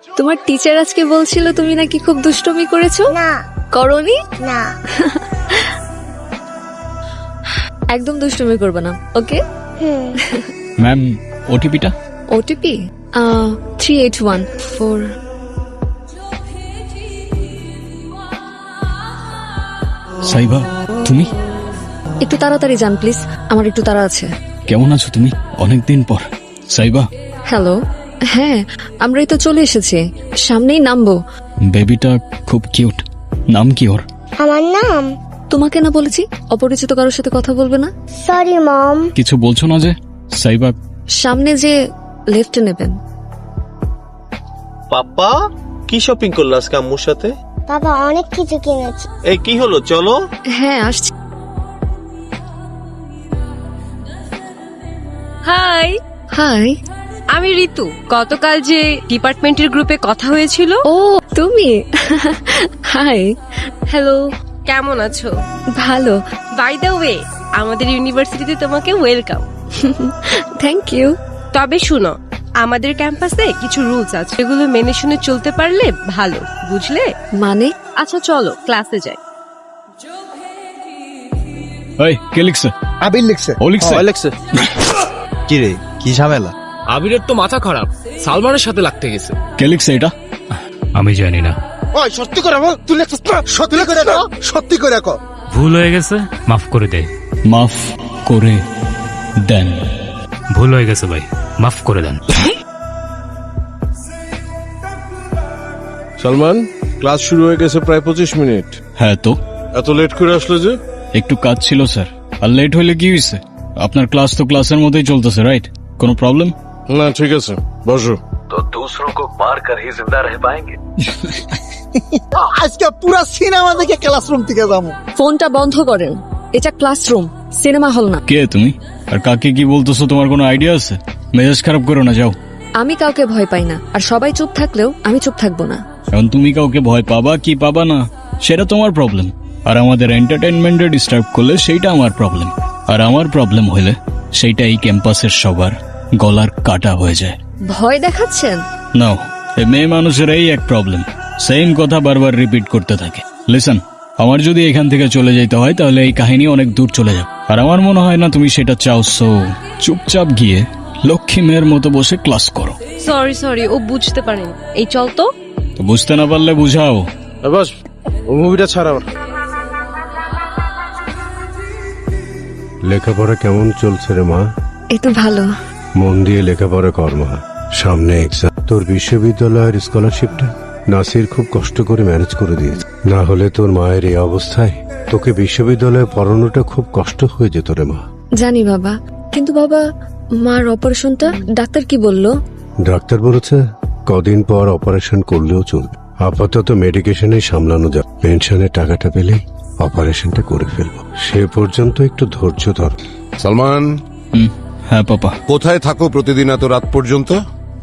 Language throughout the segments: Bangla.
তোমার টিচার আজকে বলছিল তুমি নাকি খুব দুষ্টুমি করেছো। না করনি? না একদম দুষ্টুমি করবে না, ওকে? ম্যাম ওটিপিটা। ওটিপি 3814। সাইবা তুমি একটু তাড়াতাড়ি যান প্লিজ, আমার একটু তাড়া আছে। কেমন আছো তুমি? অনেকদিন পর। সাইবা হ্যালো, হ্যাঁ আমরাই তো চলে এসেছি, সামনেই নামবো। বেবিটা খুব কিউট। নাম কি ওর? আমার নাম তোমাকে না বলেছি অপরিচিত কারোর সাথে কথা বলবে না। Sorry mom. কিছু বলছো না যে? সাইবা সামনে যে লেফটে নেবেন। পাপা কি শপিং করলো আজকে আম্মুর সাথে? বাবা অনেক কিছু কিনেছি। এই কি হলো, চলো। হ্যাঁ আসছি। Hi, hi. আমি ঋতু। গতকাল যে ডিপার্টমেন্টের গ্রুপে কথা হয়েছিল। ও তুমি? হাই। হ্যালো। কেমন আছো? ভালো। বাই দ্য ওয়ে, আমাদের ইউনিভার্সিটিতে তোমাকে ওয়েলকাম। Thank you. তবে শুনো, আমাদের ক্যাম্পাসে কিছু রুলস আছে, এগুলো মেনে শুনে চলতে পারলে ভালো, বুঝলে? মানে? আচ্ছা চলো ক্লাসে যাই। এই কে লিখছে? আবির লিখছে। ও লিখছে? অ্যালেক্স কি রে, কি ঝামেলা? আবিরের তো মাথা খারাপ, সালমানের সাথে লাগতে গেছে। কে লিখছে এটা? আমি জানি না। ওই সত্যি করে বল, তুই লিখছিস না? সত্যি করে কও, সত্যি করে কও। ভুল হয়ে গেছে, মাফ করে দে। মাফ করে দেন। ভুল হয়ে গেছে ভাই, মাফ করে দেন। সালমান, ক্লাস শুরু হয়ে গেছে প্রায় 25 মিনিট। হ্যাঁ তো এত লেট করে আসলে যে? একটু কাজ ছিল স্যার। আর লেট হইলে কি হয়েছে? আপনার ক্লাস তো ক্লাসের মধ্যেই চলতেছে, রাইট? কোনো প্রবলেম? না ঠিক আছে, বসো। আজকে পুরা সিনেমা দেখে ক্লাসরুম থেকে যাবো। ফোনটা বন্ধ করেন, এটা ক্লাসরুম, সিনেমা হল না। কে তুমি? আর কাকে কি বলতেছো তোমার কোনো আইডিয়া আছে? মেজাজ খারাপ করো না, যাও। আমি কাউকে ভয় পাই না, আর সবাই চুপ থাকলেও আমি চুপ থাকবো না। এখন তুমি কাউকে ভয় পাবা কি পাবা না সেটা তোমার প্রবলেম, আর আমাদের এন্টারটেইনমেন্টে ডিস্টার্ব করলে সেইটা আমার প্রবলেম, আর আমার প্রবলেম হইলে সেইটা এই ক্যাম্পাসের সবার গলার কাটা হয়ে যায়। ভয় দেখাচ্ছেন? নাও, এই মেয়ে মানুষের এই এক প্রবলেম, সেম কথা বারবার রিপিট করতে থাকে। লিসন, আমার যদি এখান থেকে চলে যেতে হয় তাহলে এই কাহিনী অনেক দূর চলে যাবে, আর আমার মনে হয় না তুমি সেটা চাও। সো চুপচাপ গিয়ে লক্ষ্মী মেয়ের মতো বসে ক্লাস করো। সরি, ও বুঝতে পারেনি। এই চল তো। তো বুঝতে না পারলে বুঝাও। বাস, ও মুভিটা ছাড়া। লেখাপড়া কেমন চলছে রে মা? এই তো ভালো। মন দিয়ে লেখাপড়া কর মা, সামনে এক্সাম। তোর বিশ্ববিদ্যালয়ের স্কলারশিপটা নাসির খুব কষ্ট করে ম্যানেজ করে দিয়েছে, না হলে তোর মায়ের এই অবস্থায় তোকে বিশ্ববিদ্যালয়ে পড়ানোটা খুব কষ্ট হয়ে যেত রে মা। জানি বাবা, কিন্তু বাবা মার অপারেশনটা ডাক্তার কি বললো? ডাক্তার বলেছে কদিন পর অপারেশন করলেও চলবে, আপাতত মেডিকেশনে সামলানো যাবে। পেনশনের টাকাটা পেলেই অপারেশনটা করে ফেলবো, সে পর্যন্ত একটু ধৈর্য ধর। সালমান, হ্যাঁ পাপা। কোথায় থাকো প্রতিদিন এত রাত পর্যন্ত?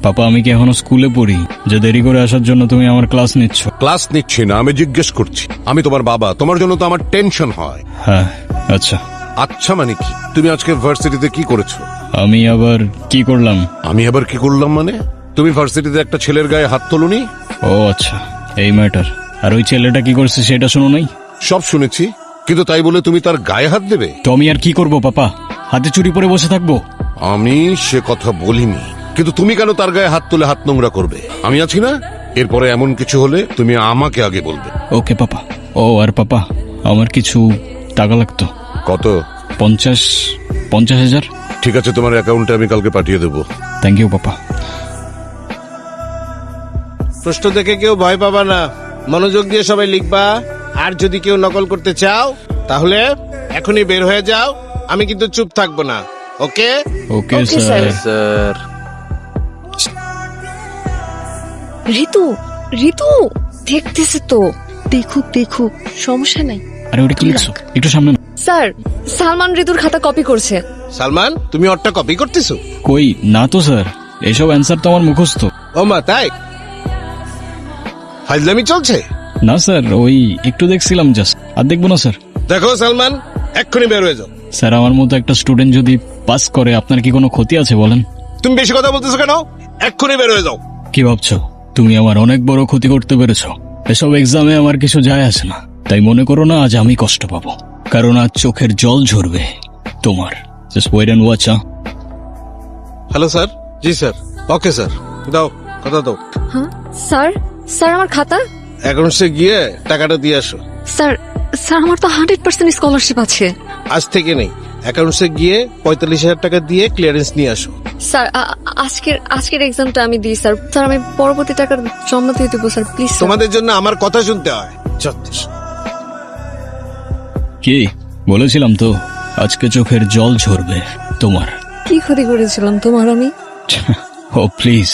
পাপা আমি কি এখনো স্কুলে পড়ি যে দেরি করে আসার জন্য তুমি আমার ক্লাস নিচ্ছ? ক্লাস নিচ্ছি না, আমি জিজ্ঞেস করছি। আমি তোমার বাবা, তোমার জন্য তো আমার টেনশন হয়। হ্যাঁ আচ্ছা। আচ্ছা মানে কি? তুমি আজকে ভার্সিটিতে কি করেছো? আমি আবার কি করলাম? আমি আবার কি করলাম মানে? তুমি ভার্সিটিতে একটা ছেলের গায়ে হাত তোলনি? ও আচ্ছা, এই ম্যাটার। আর ওই ছেলেটা কি করছে সেটা শুনো নাই? সব শুনেছি, কিন্তু তাই বলে তুমি তার গায়ে হাত দেবে? তো আমি আর কি করব পাপা? হাতে চুরি পরে বসে থাকবো? আমি সে কথা বলিনি, কিন্তু তুমি কেন তার গায়ে হাত তুলে হাত নোংরা করবে? আমি আছি না, এরপরে এমন কিছু হলে তুমি আমাকে আগে বলবে। ওকে পাপা। ও আর পাপা, আমার কিছু টাকা লাগতো। কত? 50,000। ঠিক আছে, তোমার অ্যাকাউন্টে আমি কালকে পাঠিয়ে দেবো। Thank you papa. প্রশ্ন দেখে কেউ ভয় পাবা না, মনোযোগ দিয়ে সবাই লিখবা। আর যদি কেউ নকল করতে চাও তাহলে এখনই বের হয়ে যাও, আমি কিন্তু চুপ থাকবো না। ওকে ওকে Okay, স্যার। স্যার। ঋতু, ঋতু দেখতেছে তো, দেখুক, সমস্যা নাই। আরে ওটা কি লিখছো? একটু সামনে নাও। স্যার, সালমান ঋতুর খাতা কপি করছে। সালমান, তুমি ওরটা কপি করতেছো? কই না তো স্যার, এসব অ্যান্সার তো আমার মুখস্থ। ও মা, তাই? ফাইজলামি চলছে? না স্যার, ওই একটু দেখছিলাম জাস্ট, আর দেখবো না স্যার। দেখো সালমান, এক্ষুনি বের হয়ে যাও। স্যার আমার মতো একটা স্টুডেন্ট যদি পাস করে আপনার কি কোনো ক্ষতি আছে বলেন? তুমি বেশি কথা বলতেছো কেন? এক্ষুনি বের হয়ে যাও। কি ভাবছো তুমি আমার অনেক বড় ক্ষতি করতে পেরেছো। এসব এক্সামে আমার কিছু যায় আসে না, তাই মনে করো না আজ আমি কষ্ট পাবো, কারণ আজ চোখের জল ঝরবে তোমার। Just wait and watch. Hello sir. জি স্যার। ওকে স্যার, দাও কথা দাও। হ্যাঁ স্যার, স্যার আমার খাতা। অ্যাকাউন্টসে গিয়ে টাকাটা দিয়ে আসো। স্যার, স্যার আমার তো 100% স্কলারশিপ আছে। আজ থেকে নেই, অ্যাকাউন্টসে গিয়ে 45,000 টাকা দিয়ে ক্লিয়ারেন্স নিয়ে আসো। স্যার আজকের এক্সামটা আমি দিই স্যার। স্যার আমি পরবর্তী টাকার জমা দিয়ে দেবো স্যার, প্লিজ। তোমাদের জন্য আমার কথা শুনতে হয়। কি বলেছিলাম তো, আজকে চোখের জল ঝরবে তোমার। কি ক্ষতি করেছিলাম তোমার আমি? ও প্লিজ,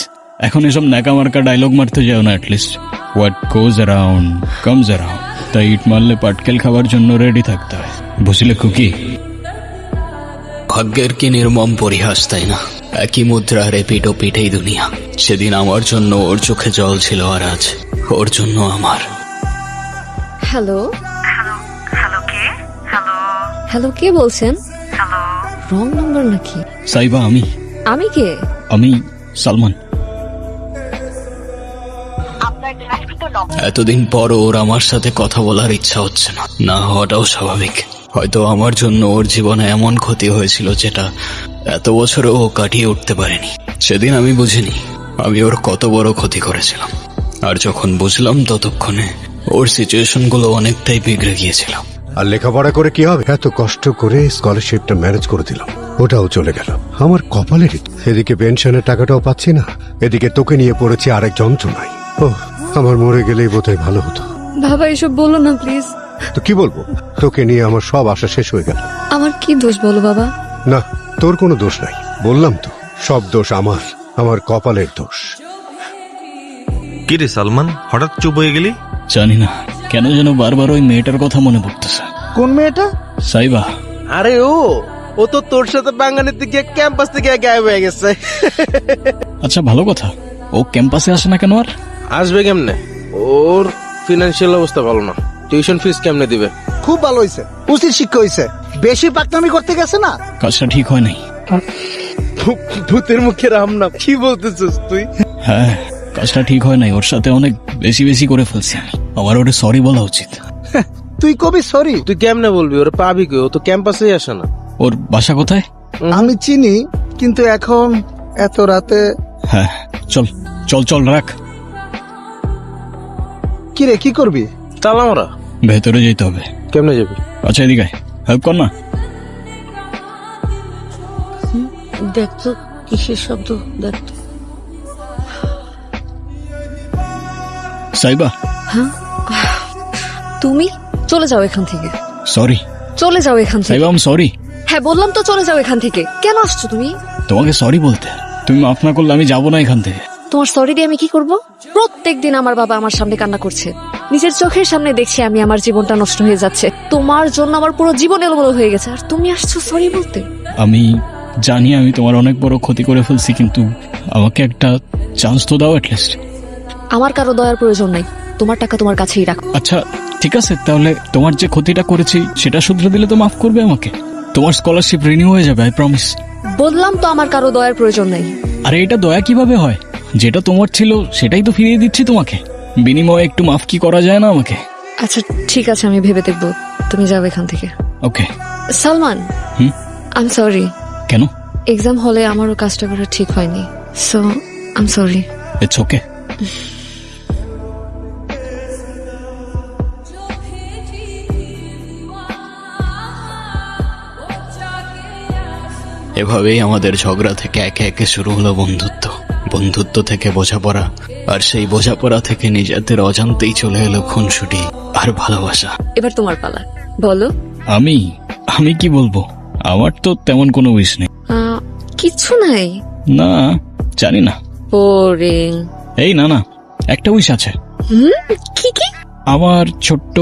এখন এসব ন্যাকামার্কা ডায়লগ মারতে যাও না। At least what goes around comes around, তাই ইট মারলে পাটকেল খাবার জন্য রেডি থাকতে হয়, বুঝলে খুকি? ভাগ্যের কি নির্মম পরিহাস, তাই না? একই মুদ্রার এপিঠ ও পিঠেই দুনিয়া। সেদিন আমার জন্য ওর চোখে জল ছিল, আর আজ ওর জন্য আমার। হ্যালো হ্যালো, কে বলছেন? রং নাম্বার নাকি? সাইবা, আমি কে? আমি সালমান। এতদিন পর ওর আমার সাথে কথা বলার ইচ্ছা হচ্ছে না, না হওয়াটাও স্বাভাবিক। হয়তো আমার জন্য ওর জীবনে এমন ক্ষতি হয়েছিল যেটা এত বছরে ও কাটিয়ে উঠতে পারেনি। সেদিন আমি বুঝিনি আমি ওর কত বড় ক্ষতি করেছিলাম, আর যখন বুঝলাম ততক্ষণে ওর সিচুয়েশনগুলো অনেকটাই বিগড়ে গিয়েছিল। আর লেখাপড়া করে কি হবে? এত কষ্ট করে স্কলারশিপটা ম্যানেজ করে দিলাম, ওটাও চলে গেল। আমার কপালেরই। এদিকে পেনশনের টাকাটাও পাচ্ছি না, এদিকে তোকে নিয়ে পড়েছি আরেক যন্ত্রণায়। ও, আমার মরে গেলেই বোধহয় ভালো হতো। বাবা এসব বলো না প্লিজ। তো কি বলবো? তোকে নিয়ে আমার সব আশা শেষ হয়ে গেল। আমার কি দোষ বলো বাবা? না, তোর কোনো দোষ নাই। বললাম তো, সব দোষ আমার কপালের দোষ। কি রে সালমান, হঠাৎ চুপ হয়ে গেলি? জানি না কেন যেন বারবার ওই মেয়েটার কথা মনে পড়তেছে। কোন মেয়েটা? সাইবা। আরে ও তো তোর সাথে বাঙালির দিকে ক্যাম্পাস থেকে গায়েব হয়ে গেছে। আচ্ছা ভালো কথা, ও ক্যাম্পাসে আসে না কেন? আর আসবে কেমনে? ওর ফিনান্সিয়াল অবস্থা ভালো না, টিউশন ফিস কেমনে দিবে? খুব ভালো হয়েছে, উচিত শিক্ষা হয়েছে। বেশি পাকনামি করতে গেছে না, কাজটা ঠিক হয় নাই। ভূতের মুখে রাম না, কি বলতেছিস তুই? হ্যাঁ, কাজটা ঠিক হয় নাই। ওর সাথে অনেক বেশি করে ফেলছি আমি। আমার ওটা সরি বলা উচিত। তুই কবি সরি? তুই কেমনে বলবি? ওর পাবি কই? ও তো ক্যাম্পাসেই আসে না। ওর বাসা কোথায়? আমি চিনি, কিন্তু এখন এত রাতে। হ্যাঁ, চল চল চল, রাখ। কি রে, কি করবি? তালা মারা। ভেতরে যেতে হবে। কেমনে যাবি? আচ্ছা এদিকে হেল্প কর না। দেখতো কিসের শব্দ, দেখতো। সাইবা। হ্যাঁ, তুমি চলে যাও এখান থেকে। সরি। চলে যাও এখান থেকে। Saiba, I am sorry. হ্যাঁ বললাম তো, চলে যাও এখান থেকে। কেন আসছো তুমি? তোমাকে সরি বলতে। তুমি মাফ না করলে আমি যাবো না এখান থেকে। তোমার সরি দিয়ে আমি কি করব? প্রত্যেকদিন আমার বাবা আমার সামনে কান্না করছে, নিজের চোখের সামনে দেখছি আমি আমার জীবনটা নষ্ট হয়ে যাচ্ছে। তোমার জন্য আমার পুরো জীবন এলোমেলো হয়ে গেছে, আর তুমি আসছো সরি বলতে। আমি জানি আমি তোমার অনেক বড় ক্ষতি করে ফেলছি, কিন্তু আমাকে একটা চান্স তো দাও অ্যাটলিস্ট। আমার কারো দয়ার প্রয়োজন নাই, তোমার টাকা তোমার কাছেই রাখো। আচ্ছা ঠিক আছে, তাহলে তোমার যে ক্ষতিটা করেছি সেটা শুধরে দিলে তো মাফ করবে আমাকে? তোমার স্কলারশিপ রিনিউ হয়ে যাবে, আই প্রমিস। বললাম তো আমার কারো দয়ার প্রয়োজন নাই। আরে এটা দয়া কিভাবে হয়? যেটা তোমার ছিল সেটাই তো ফিরিয়ে দিচ্ছি তোমাকে, বিনিময়ে একটু মাফ কি করা যায় না আমাকে? আচ্ছা ঠিক আছে, আমি ভেবে দেখবো। তুমি যাও এখান থেকে। Okay. Salman, I am sorry. কেন? এক্সাম হলে আমারও কাজটা করা ঠিক হয়নি, so I am sorry. It's okay. এভাবেই আমাদের ঝগড়া থেকে একে একে শুরু হলো বন্ধুত্ব, বন্ধুত্ব থেকে বোঝাপড়া, আর সেই বোঝাপড়া থেকে নিজেদের অজান্তেই চলে এলো খুনসুটি আর ভালোবাসা। এবার তোমার পালা, বলো। আমি কি বলবো? আমার তো তেমন কোনো উইশ নেই। কিছু নাই? না, জানি না। বোরিং। এই না, একটা উইশ আছে। কি কি? আমার ছোট্ট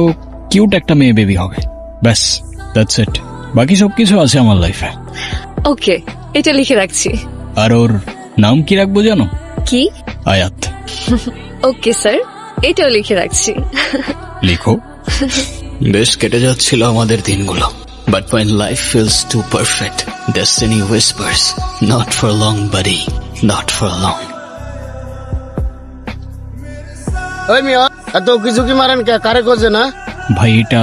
কিউট একটা মেয়ে বেবি হবে, ব্যাস, দ্যাটস ইট। বাকি সবকিছু আছে আমার লাইফে। ওকে, এটা লিখে রাখছি। আর ওর নাম কি রাখবো জানো? কি? আয়াত। ওকে স্যার, এটাও লিখে রাখছি। লিখো। বেশ কেটে যাচ্ছিল আমাদের দিনগুলো, but when life feels too perfect, destiny whispers, not for long buddy, not for long. ওই মিয়া এত কিছু কি মারেন কে কারে কোজে না? ভাই এটা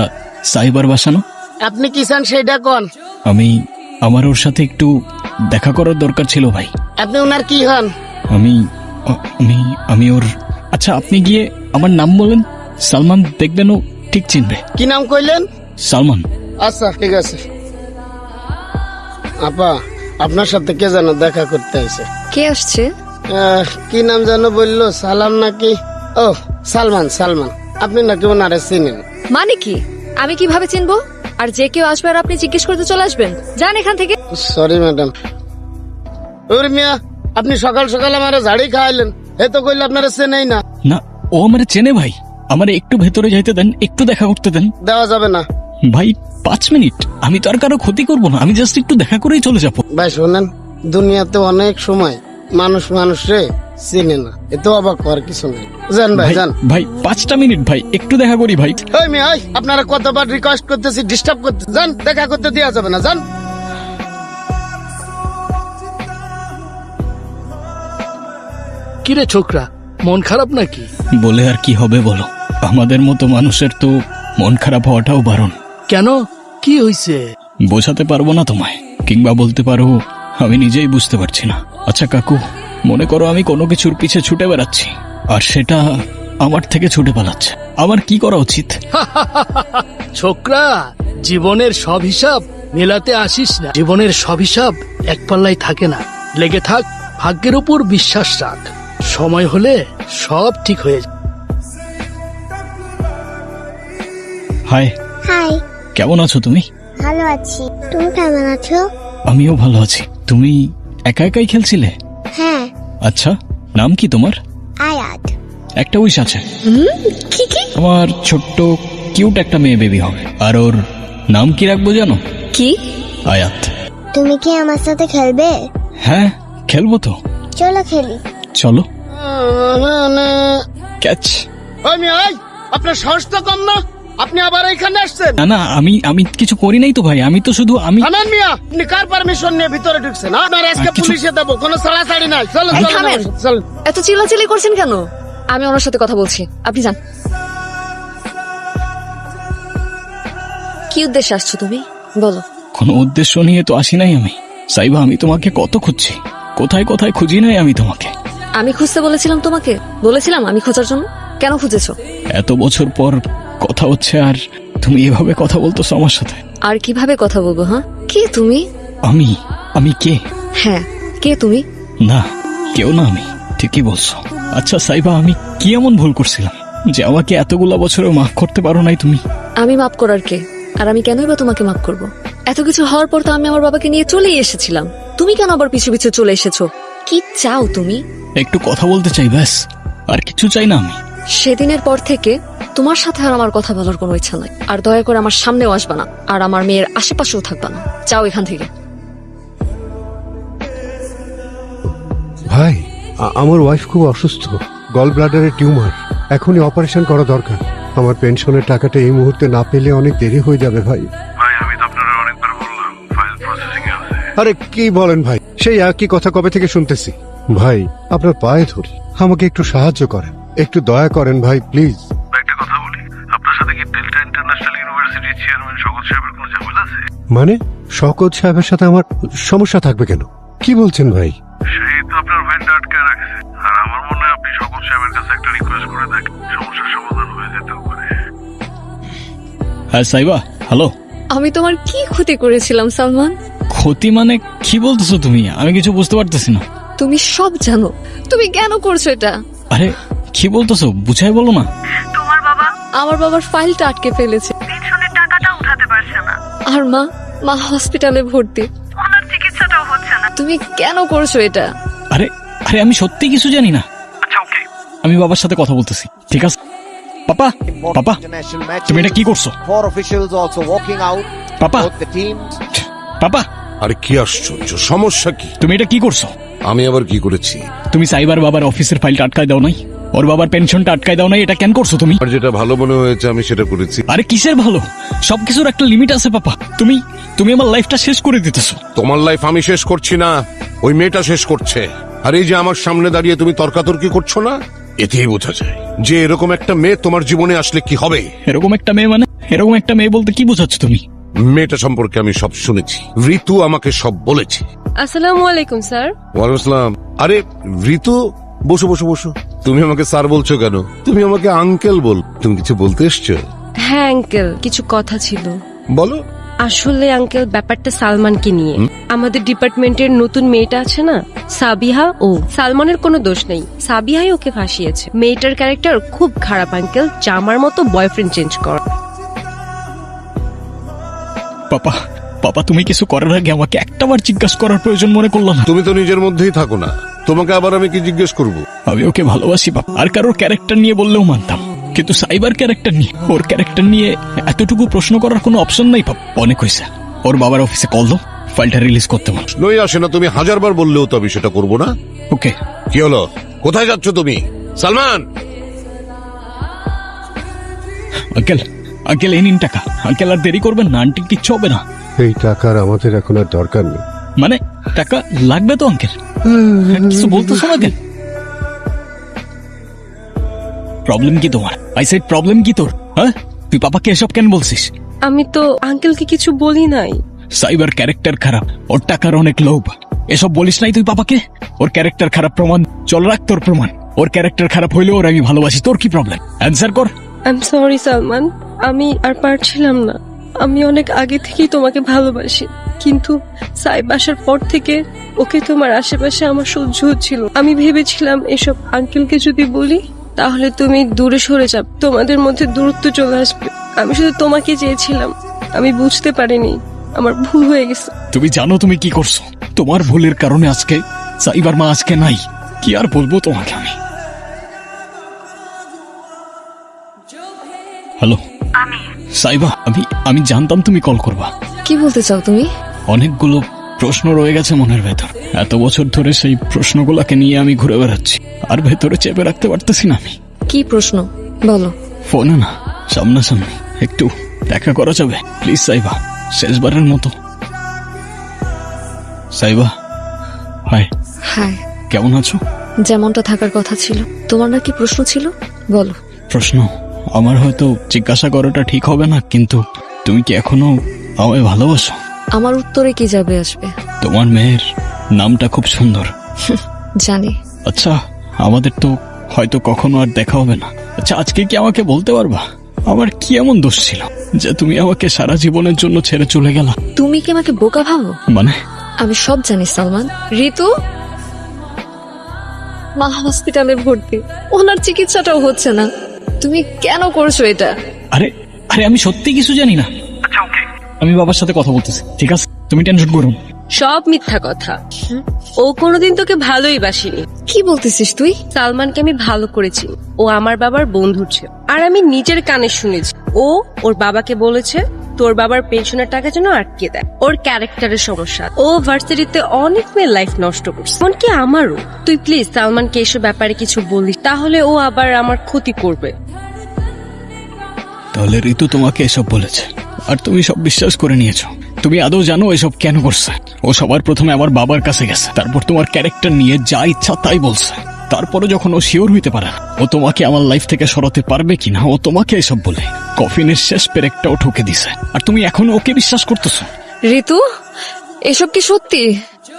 সাইবার বাসানো। আপনি কি চান সেইটা কোন? আমার ওর সাথে একটু দেখা করার দরকার ছিল ভাই। আপনি ওনার কি হন? আমি আমি আমি ওর। আচ্ছা আপনি গিয়ে আমার নাম বলেন, সালমান, দেখবেন ও ঠিক চিনবে। কি নাম কইলেন? সালমান। আচ্ছা ঠিক আছে। আপা আপনার সাথে কে যেন দেখা করতে আইছে। কে আসছে? কি নাম যেন বললো, সালাম নাকি? ও সালমান। সালমান আপনি নাকি ওনারে চিনেন? মানে কি? আমি কিভাবে চিনবো? আর যে কেউ আসবে আর আপনি জিজ্ঞেস করতে চলে আসবেন? যান এখান থেকে। Sorry madam. ওরে মিয়া আপনি সকাল সকাল আমারে ঝাড়ি খাওয়াইলেন, এ তো কইলে আপনারা চেনেই না। না, ও আমারে চেনে ভাই। আমারে একটু ভেতরে যাইতে দেন, একটু দেখা করতে দেন। দেওয়া যাবে না ভাই 5 মিনিট। আমি তো আর কারো ক্ষতি করবো না, আমি জাস্ট একটু দেখা করেই চলে যাবো। ভাই শোনেন, দুনিয়াতে অনেক সময় মানুষ মানুষে চিনে না, এত অবাক হওয়ার কিছু নেই। যান ভাই যান। ভাই 5টা মিনিট ভাই, একটু দেখা করি ভাই। ওই মিয়া আপনারা কতবার রিকোয়েস্ট করতেছি, ডিস্টার্ব করতে, যান দেখা করতে দেওয়া যাবে না, যান। কিরে ছোকরা, মন খারাপ নাকি? বলে আর কি হবে বলো, আমাদের মতো মানুষের তো মন খারাপ হওয়াটাও বারণ। কেন, কি হইছে? বোঝাতে পারবো না তোমায়, কিংবা বলতে পারো আমি নিজেই বুঝতে পারছি না। আচ্ছা কাকু, মনে করো আমি কোনো কিছুর পিছে ছুটে বেড়াচ্ছি, আর সেটা আমার থেকে ছুটে পালাচ্ছে। আমার কি করা উচিত? ছোকরা, জীবনের সব হিসাব মেলাতে আসিস না। জীবনের সব হিসাব এক পাল্লাই থাকে না। লেগে থাক, ভাগ্যের উপর বিশ্বাস রাখ, সময় হলে সব ঠিক হয়ে যাবে। হাই। হাই, কেমন আছো তুমি? ভালো আছি। তুমি কেমন আছো? আমিও ভালো আছি। তুমি একা একাই খেলছিলে? হ্যাঁ। আচ্ছা, নাম কি তোমার? আয়াত। একটা উইশ আছে। কি কি? আমার ছোট্ট কিউট একটা মেয়ে বেবি হবে, আর ওর নাম কি রাখবো জানো? কি? আয়াত। তুমি কি আমার সাথে খেলবে? হ্যাঁ, খেলবো তো। চলো খেলি। চলো। ক্যাচ। ওই মিয়া আপনার সাহস তো কম না, আপনি আবার এখানে আসছেন? না না, আমি কিছু করি নাই তো ভাই, আমি তো শুধু থামেন মিয়া, আপনি কার পারমিশন নিয়ে ভিতরে ঢুকছেন? আপনার আজকে পুলিশে দেবো, কোনো ছাড়াছাড়ি নাই। চলো এই চলো থামেন। চলো। এত চিল্লাচিল্লি করছেন কেন? আমি ওনার সাথে কথা বলছি, আপনি যান। কি উদ্দেশ্যে আসছো তুমি, বলো। কোনো উদ্দেশ্য নিয়ে তো আসি নাই আমি। সাইবা, আমি তোমাকে কত খুঁজছি, কোথায় কোথায় খুঁজি নাই আমি তোমাকে। আমি খুঁজতে বলেছিলাম তোমাকে? বলেছিলাম আমি খোঁজার জন্য? কেন খুঁজেছো? এত বছর পর কথা হচ্ছে আর তুমি এভাবে কথা বলতেছো আমার সাথে। আর কিভাবে কথা বলবো? হ্যাঁ, কে তুমি? আমি কে? হ্যাঁ, কে তুমি? না, কেউ না, আমি ঠিকই বলছো। আচ্ছা সাইবা, আমি কি এমন ভুল করছিলাম যে আমাকে এতগুলা বছরেও মাফ করতে পারো নাই তুমি? আমি মাফ করার কে? আর আমি কেনই বা তোমাকে মাফ করব? এত কিছু হওয়ার পর তো আমি আমার বাবাকে নিয়ে চলেই এসেছিলাম। তুমি কেন আবার পিছু পিছু চলে এসেছো? কি চাও তুমি? একটু কথা বলতে চাই, ব্যাস, আর কিছু চাই না আমি। সেদিনের পর থেকে তোমার সাথে আর আমার কথা বলার কোনো ইচ্ছা নাই। আর দয়া করে আমার সামনেও আসবা না, আর আমার মেয়ের আশেপাশেও থাকবা না। যাও এখান থেকে। ভাই, আমার ওয়াইফ খুব অসুস্থ, গল ব্লাডারের টিউমার, এখনই অপারেশন করা দরকার। আমার পেনশনের টাকাটা এই মুহূর্তে না পেলে অনেক দেরি হয়ে যাবে ভাই। আমি তো আপনারা অনেকবার বললাম, ফাইল প্রসেসিং এ আছে। আরে কি বলেন ভাই, সেই একই কথা কবে থেকে শুনতেছি। ভাই আপনার পায়ে ধরি, আমাকে একটু সাহায্য করেন, একটু দয়া করেন ভাই প্লিজ। একটা কথা বলি, আপনার সাথে কি ডেল্টা ইন্টারন্যাশনাল ইউনিভার্সিটির চেয়ারম্যান শওকত সাহেবের কোনো ঝামেলা আছে? মানে শওকত সাহেবের সাথে আমার সমস্যা থাকবে কেন? কি বলছেন ভাই? সেই তো আপনার ভ্যানটা আটকে রাখছে, আর আমার মনে হয় আপনি শওকত সাহেবের কাছে একটা রিকোয়েস্ট করে থাকেন, সমস্যার সমাধান হয়ে যেতেও পারে। হ্যাঁ সাইবা, হ্যালো। আমি তোমার কি ক্ষতি করেছিলাম সালমান? ক্ষতি মানে কি বলতেছো তুমি? আমি কিছু বুঝতে পারতেছি না। তুমি সব জানো, তুমি কেন করছো এটা? আরে কি বলতেছো, বুঝাই বলো না। আমার বাবার ফাইলটা আটকে ফেলেছে, পেনশনের টাকাটা উঠাতে পারছে না, আর মা হসপিটালে ভর্তি, ওনার চিকিৎসাটাও হচ্ছে না। তুমি কেন করছো এটা? আরে আরে আমি সত্যি কিছু জানি না। আচ্ছা ওকে, আমি বাবার সাথে কথা বলতেছি, ঠিক আছে? পাপা, পাপা, তুমি এটা কি করছো? পাপা, পাপা, আরে কি আশ্চর্য, সমস্যা কি? তুমি এটা কি করছো? আমি আবার কি করেছি? তুমি সাইবার বাবার অফিসের ফাইলটা আটকায় দাও নাই, ওর বাবার পেনশনটা আটকায় দাও নাই, এটা কেন করছো তুমি? আর যেটা ভালো মনে হয়েছে আমি সেটা করেছি। আরে কিসের ভালো? সবকিছুর একটা লিমিট আছে পাপা। তুমি আমার লাইফটা শেষ করে দিতেছো। তোমার লাইফ আমি শেষ করছি না, ওই মেয়েটা শেষ করছে। আর এই যে আমার সামনে দাঁড়িয়ে তুমি তর্কাতর্কি করছো না, এতেই বোঝা যায় যে এরকম একটা মেয়ে তোমার জীবনে আসলে কি হবে। এরকম একটা মেয়ে মানে? এরকম একটা মেয়ে বলতে কি বোঝাচ্ছ তুমি? মেয়েটা সম্পর্কে আমি সব শুনেছি, ঋতু আমাকে সব বলেছে। আসসালামু আলাইকুম স্যার। ওয়ালাইকুম আসসালাম। আরে ঋতু, বসো বসো বসো। তুমি আমাকে স্যার বলছো কেন? তুমি আমাকে আঙ্কেল বল। তুমি কিছু বলতে এসছো? হ্যাঁ আঙ্কেল, কিছু কথা ছিল। বলো। আসলে আঙ্কেল, ব্যাপারটা সালমানকে নিয়ে। আমাদের ডিপার্টমেন্টের নতুন মেয়েটা আছে না, সাবিহা, ও সালমানের কোনো দোষ নেই, সাবিহাই ওকে ফাঁসিয়েছে। মেয়েটার ক্যারেক্টার খুব খারাপ আঙ্কেল, জামার মতো বয়ফ্রেন্ড চেঞ্জ কর। পাপা, পাপা তুমি কিছু করার আগে আমাকে একটাবার জিজ্ঞাসা করার প্রয়োজন মনে করলো না? তুমি তো নিজের মধ্যেই থাকো না, তোমাকে আবার আমি কি জিজ্ঞেস করব? আমি ওকে ভালোবাসি বাবা, আর কারোর ক্যারেক্টার নিয়ে বললেও মানতাম, কিন্তু সাইবার ক্যারেক্টার নিয়ে, ওর ক্যারেক্টার নিয়ে এতটুকু প্রশ্ন করার কোনো অপশন নাই বাবা। অনেক হয়েছে, ওর বাবার অফিসে কল দাও, ফাইলটা রিলিজ করতে বল। নই আসে না, তুমি হাজারবার বললেও তো আমি সেটা করবো না। ওকে। কি হলো, কোথায় যাচ্ছ তুমি? সালমান! আঙ্কেল, আঙ্কেল এই নিন টাকা। আঙ্কেল আর দেরি করবেন না, আন্টি কিচ্ছু হবে না। এই টাকার আমাদের এখন আর দরকার নেই। মানে টাকা লাগবে তো আঙ্কেল? কিছু বলতেছো না কেন? প্রবলেম কি তোমার? আই সেড প্রবলেম কি তোর? হ্যাঁ, তুই পাপাকে এসব কেন বলছিস? আমি তো আঙ্কেলকে কিছু বলি নাই। সাইবার ক্যারেক্টার খারাপ, ওর টাকার অনেক লোভ, এসব বলিস নাই তুই পাপাকে? ওর ক্যারেক্টার খারাপ প্রমাণ, চল রাখ তোর প্রমাণ। ওর ক্যারেক্টার খারাপ হইলেও ওর আমি ভালোবাসি, তোর কি প্রবলেম? অ্যান্সার কর। আই এম সরি সালমান, আমি আর পারছিলাম না। আমি অনেক আগে থেকেই তোমাকে ভালোবাসি, কিন্তু সাইব আসার পর থেকে ওকে তোমার আশেপাশে আমার সহ্য হচ্ছিল। আমি ভেবেছিলাম এসব আঙ্কেলকে যদি বলি তাহলে তুমি দূরে সরে যাবে, তোমাদের মধ্যে দূরত্ব চলে আসবে। আমি শুধু তোমাকে চেয়েছিলাম, আমি বুঝতে পারিনি, আমার ভুল হয়ে গেছে। তুমি জানো তুমি কি করছো? তোমার ভুলের কারণে আজকে সাইবার মা আজকে নাই। কি আর বলবো তোমাকে আমি। হ্যালো সাইবা, আমি জানতাম তুমি কল করবা। কি বলতে চাও তুমি? অনেকগুলো প্রশ্ন রয়ে গেছে মনের ভেতর, এত বছর ধরে সেই প্রশ্নগুলোকে নিয়ে আমি ঘুরে বেড়াচ্ছি, আর ভেতরে চেপে রাখতে পারতেছি না আমি। কি প্রশ্ন বলো? ফোনে না, সামনাসামনি একটু দেখা করা যাবে প্লিজ সাইবা, শেষবারের মতো। সাইবা, হাই। হাই। কেমন আছো? যেমনটা থাকার কথা ছিল। তোমার নাকি প্রশ্ন ছিল, বলো। প্রশ্ন আমার হয়তো জিজ্ঞাসা করাটা ঠিক হবে না, কিন্তু তুমি কি এখনো আমায় ভালোবাসো? আমার উত্তরে কি যাবে আসবে? তোমার মেয়ের নামটা খুব সুন্দর। জানি। আচ্ছা, আমাদের তো হয়তো কখনো আর দেখা হবে না। আচ্ছা, আজকে কি আমাকে বলতে পারবা আমার কি এমন দোষ ছিল যে তুমি আমাকে সারা জীবনের জন্য ছেড়ে চলে গেলা? তুমি কি আমাকে বোকা ভাবো? মানে? আমি সব জানি সালমান। ঋতু মা হসপিটালে ভর্তি, ওনার চিকিৎসাটাও হচ্ছে না। তুমি কেন করছো এটা? আরে আরে আমি সত্যি কিছু জানি না। আমি বাবার সাথে কথা বলতেছি, ঠিক আছে? তুমি টেনশন করো। সব মিথ্যা কথা, ও কোনোদিন তোকে ভালোই বাসিনি। কি বলতেছিস তুই? সালমানকে আমি ভালো করেছি, ও আমার বাবার বন্ধু ছিল, আর আমি নিজের কানে শুনেছি ও ওর বাবাকে বলেছে তোর বাবার পেনশনের টাকা যেন আটকে দেয়। ওর ক্যারেক্টারের সমস্যা, ও ভার্সিটিতে অনেক মেয়ের লাইফ নষ্ট করছে, এমনকি আমারও। তুই প্লিজ সালমানকে এসব ব্যাপারে কিছু বলিস, তাহলে ও আবার আমার ক্ষতি করবে। তাহলে ঋতু তোমাকে এসব বলেছে আর তুমি সব বিশ্বাস করে নিয়েছো? তুমি আদৌ জানো এসব কেন করছে? ও সবার প্রথমে আমার বাবার কাছে গেছে, তারপর তোমার ক্যারেক্টার নিয়ে যা ইচ্ছা তাই বলছে। তারপরে যখন ও শিওর হইতে পারে না ও তোমাকে আমার লাইফ থেকে সরাতে পারবে কিনা, ও তোমাকে এসব বলে কফিনের শেষ পেরেকটাও ঠুকে দিছে, আর তুমি এখনো ওকে বিশ্বাস করতেছো? ঋতু, এসব কি সত্যি?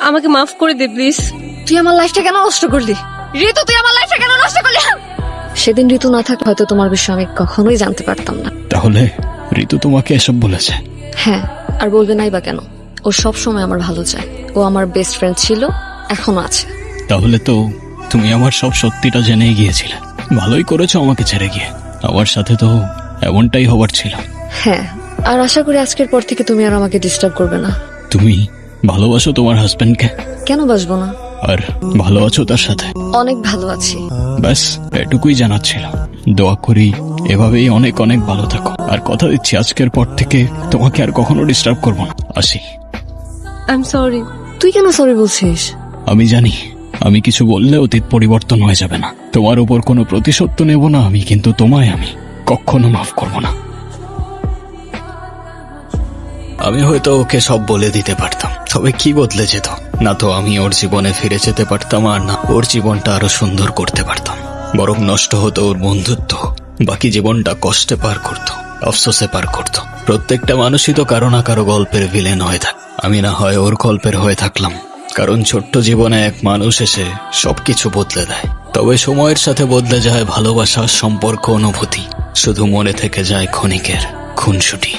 আমাকে মাফ করে দে প্লিজ। তুই আমার লাইফটা কেন নষ্ট করলি? ঋতু, তুই আমার লাইফটা কেন নষ্ট করলি? সেদিন ঋতু না থাকলে হয়তো তোমার বিষয়ে আমি কখনোই জানতে পারতাম না। তাহলে ঋতু তোমাকে এসব বলেছে? হ্যাঁ, আর বলবে নাই বা কেন? ও সব সময় আমার ভালো চায়, ও আমার বেস্ট ফ্রেন্ড ছিল, এখনো আছে। তাহলে তো তুমি আমার সব সত্যিটা জেনেই গিয়েছিলে। ভালোই করেছো আমাকে ছেড়ে গিয়ে, আমার সাথে তো এমনটাই হবার ছিল। হ্যাঁ, আর আশা করি আজকের পর থেকে তুমি আর আমাকে ডিস্টার্ব করবে না। তুমি ভালোবাসো তোমার হাজবেন্ডকে? কেন বাসবো না? আর ভালো আছো তার সাথে? অনেক ভালো আছি। ব্যাস এটুকুই জানাচ্ছিল। দোয়া করি এভাবেই অনেক অনেক ভালো থাকো, আর কথা দিচ্ছি আজকের পর থেকে তোমাকে আর কখনো ডিস্টার্ব করবো না। আসি। I am sorry. তুই কেন সরি বলছিস? আমি জানি আমি কিছু বললে অতীত পরিবর্তন হয়ে যাবে না, তোমার উপর কোনো প্রতিশোধ তো নেব না আমি, কিন্তু তোমায় আমি কখনো মাফ করব না। আমি হয়তো ওকে সব বলে দিতে পারতাম, তবে কি বদলে যেত? না তো আমি ওর জীবনে ফিরে যেতে পারতাম, আর না ওর জীবনটা আরো সুন্দর করতে পারতাম। বরং নষ্ট হতো ওর বন্ধুত্ব। বাকি জীবনটা কষ্টে পার করত, আফসোসে পার করত। প্রত্যেকটা মানুষই তো কারো না কারো গল্পের ভিলেন হয়ে থাকে। আমি না হয় ওর গল্পের হয়ে থাকলাম, কারণ ছোট্ট জীবনে এক মানুষ এসে সবকিছু বদলে দেয়। তবে সময়ের সাথে বদলে যায় ভালোবাসা, সম্পর্ক, অনুভূতি। শুধু মনে থেকে যায় ক্ষণিকের খুনসুটি।